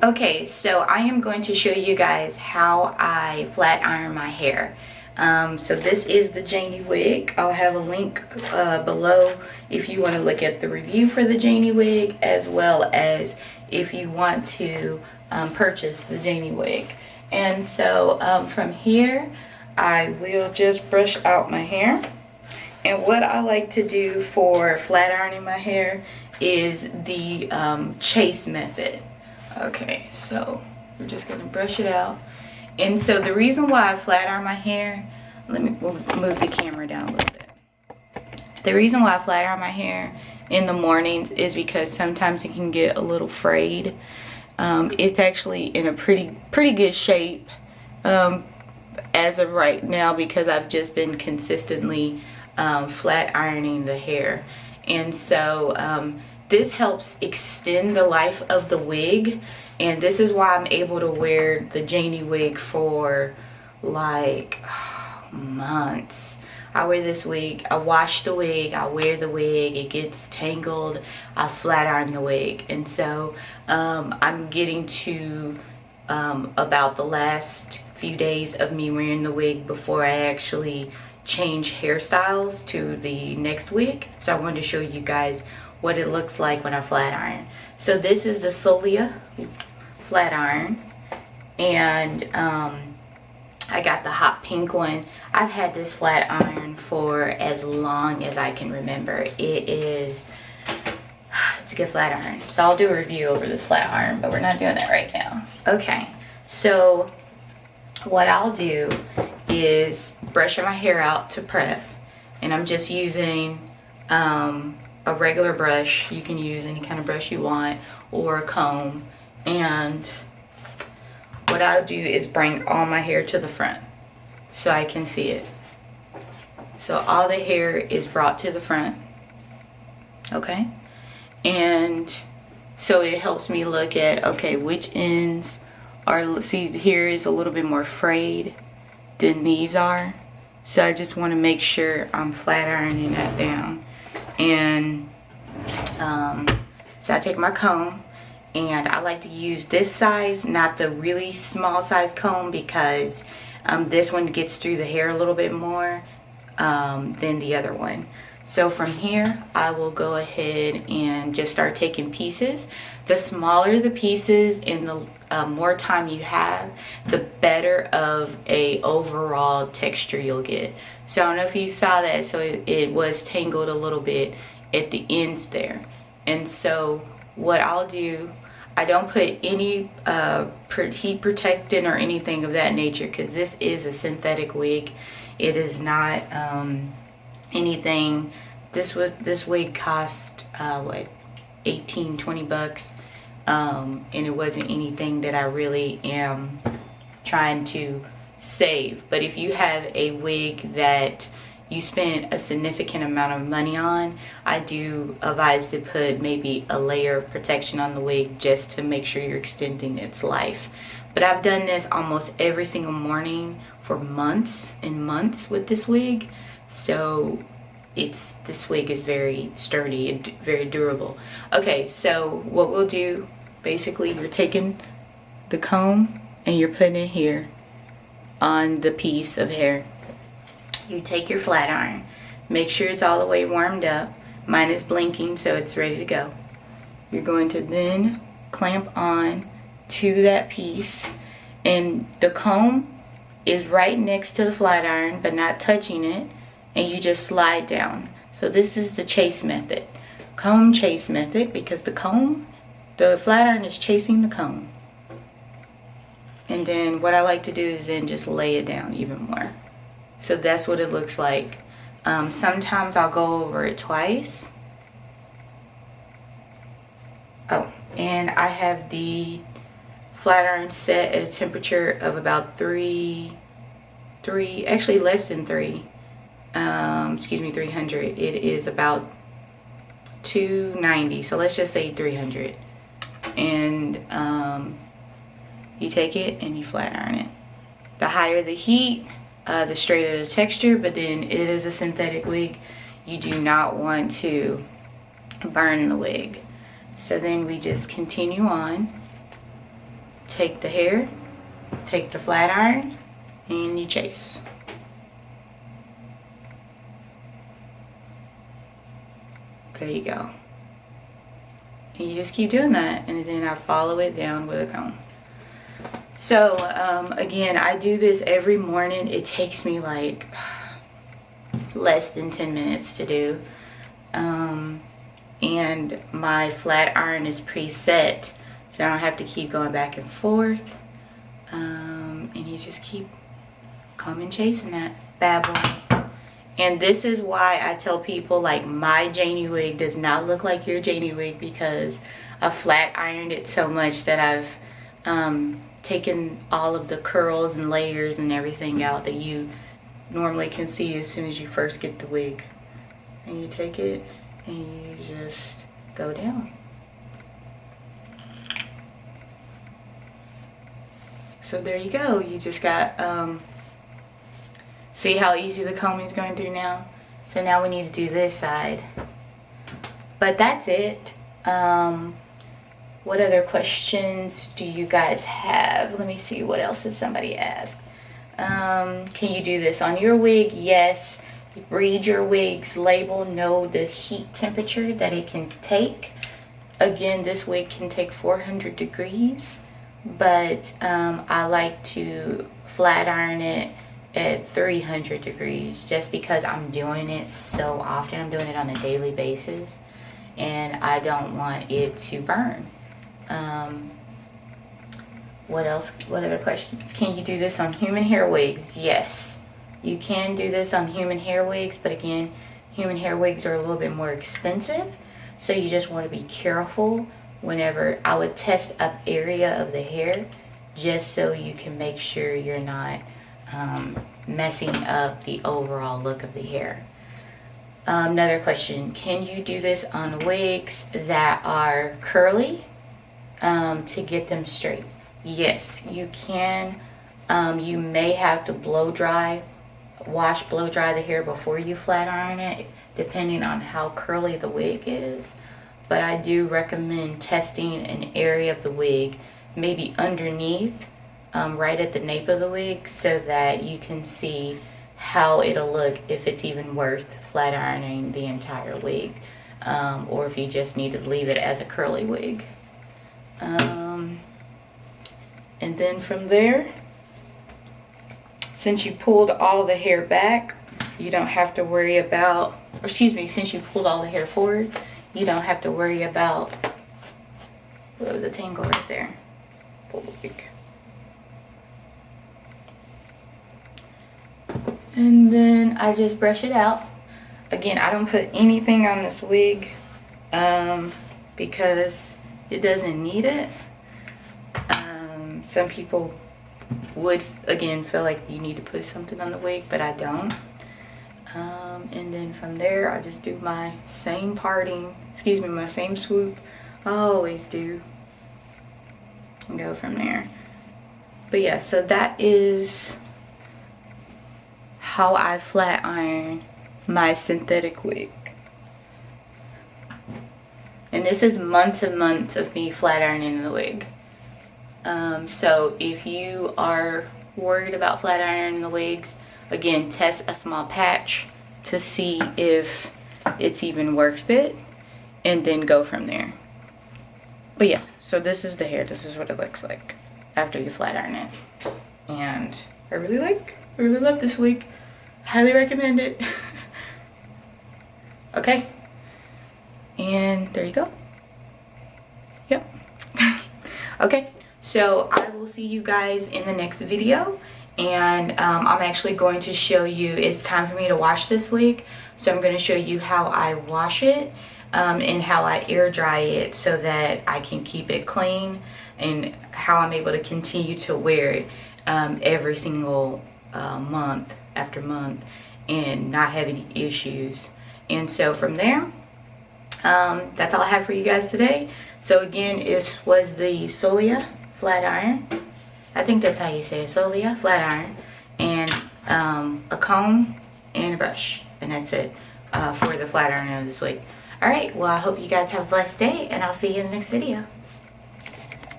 Okay, so I am going to show you guys how I flat iron my hair. So this is the Jannie wig. I'll have a link below if you want to look at the review for the Jannie wig, as well as if you want to purchase the Jannie wig. And so from here, I will just brush out my hair. And what I like to do for flat ironing my hair is the chase method. Okay, so we're just gonna brush it out. And so the reason why I flat iron my hair, let me move the camera down a little bit. The reason why I flat iron my hair in the mornings is because sometimes it can get a little frayed. It's actually in a pretty good shape as of right now, because I've just been consistently flat ironing the hair. And so this helps extend the life of the wig, and this is why I'm able to wear the Jannie wig for like months. I wear this wig, I wash the wig, I wear the wig, it gets tangled, I flat iron the wig. And so I'm getting to about the last few days of me wearing the wig before I actually change hairstyles to the next wig. So I wanted to show you guys what it looks like when I flat iron. So this is the Solia flat iron, and I got the hot pink one. I've had this flat iron for as long as I can remember. It's a good flat iron. So I'll do a review over this flat iron, but we're not doing that right now. Okay, so what I'll do is brush my hair out to prep, and I'm just using a regular brush. You can use any kind of brush you want, or a comb. And what I'll do is bring all my hair to the front so I can see it. So all the hair is brought to the front, okay? And so it helps me look at, okay, which ends are, see, here is a little bit more frayed than these are. So I just want to make sure I'm flat ironing that down. And so I take my comb, and I like to use this size, not the really small size comb, because this one gets through the hair a little bit more than the other one. So from here, I will go ahead and just start taking pieces. The smaller the pieces and the more time you have, the better of a overall texture you'll get. So I don't know if you saw that, so it was tangled a little bit at the ends there. And so what I'll do, I don't put any heat protectant or anything of that nature, because this is a synthetic wig. It is not anything. This wig cost what, 18-20 bucks, and it wasn't anything that I really am trying to save. But if you have a wig that you spend a significant amount of money on, I do advise to put maybe a layer of protection on the wig, just to make sure you're extending its life. But I've done this almost every single morning for months and months with this wig. So this wig is very sturdy and very durable. Okay, so what we'll do, basically, you're taking the comb and you're putting it here on the piece of hair. You take your flat iron, make sure it's all the way warmed up. Mine is blinking, so it's ready to go. You're going to then clamp on to that piece, and the comb is right next to the flat iron but not touching it, and you just slide down. So this is the chase method, comb chase method, because the flat iron is chasing the comb. And then what I like to do is then just lay it down even more. So that's what it looks like. Sometimes I'll go over it twice. Oh, and I have the flat iron set at a temperature of about actually less than 300. It is about 290, so let's just say 300. And you take it and you flat iron it. The higher the heat, the straighter the texture, but then it is a synthetic wig. You do not want to burn the wig. So then we just continue on take the hair, take the flat iron, and you chase. There you go. And you just keep doing that, and then I follow it down with a comb. So again, I do this every morning. It takes me like less than 10 minutes to do. And my flat iron is preset, so I don't have to keep going back and forth. And you just keep combing, chasing that bad boy. And this is why I tell people, like, my Jannie wig does not look like your Jannie wig, because I flat ironed it so much that I've taken all of the curls and layers and everything out that you normally can see as soon as you first get the wig. And you take it and you just go down. So there you go. You just got, see how easy the combing is going through now? So now we need to do this side. But that's it. What other questions do you guys have? Let me see, what else has somebody asked. Can you do this on your wig? Yes. Read your wig's label. Know the heat temperature that it can take. Again, this wig can take 400 degrees, but I like to flat iron it at 300 degrees just because I'm doing it so often. I'm doing it on a daily basis, and I don't want it to burn. What else? What other questions? Can you do this on human hair wigs? Yes, you can do this on human hair wigs, but again, human hair wigs are a little bit more expensive, so you just want to be careful whenever. I would test up area of the hair just so you can make sure you're not messing up the overall look of the hair. Another question, can you do this on wigs that are curly to get them straight? Yes, you can. You may have to blow dry the hair before you flat iron it, depending on how curly the wig is. But I do recommend testing an area of the wig, maybe underneath, right at the nape of the wig, so that you can see how it'll look, if it's even worth flat ironing the entire wig, or if you just need to leave it as a curly wig. And then from there, since you pulled all the hair back, you don't have to worry about, or excuse me, since you pulled all the hair forward, you don't have to worry about, well, there was a tangle right there. Pull the wig. And then I just brush it out. Again, I don't put anything on this wig because it doesn't need it. Some people would, again, feel like you need to put something on the wig, but I don't. And then from there, I just do my same parting, my same swoop. I always do. And go from there. But yeah, so that is how I flat iron my synthetic wig. And this is months and months of me flat ironing the wig. So if you are worried about flat ironing the wigs, again, test a small patch to see if it's even worth it, and then go from there. But yeah, so this is the hair. This is what it looks like after you flat iron it. And I really love this wig. Highly recommend it. Okay. And there you go. Yep. Okay. So I will see you guys in the next video. And I'm actually going to show you, it's time for me to wash this wig. So I'm going to show you how I wash it and how I air dry it so that I can keep it clean, and how I'm able to continue to wear it every single month after month and not have any issues. And so from there, that's all I have for you guys today. So again, it was the Solia flat iron. I think that's how you say it, Solia flat iron, and a comb and a brush, and that's it for the flat iron of this wig. Alright, well, I hope you guys have a blessed day, and I'll see you in the next video.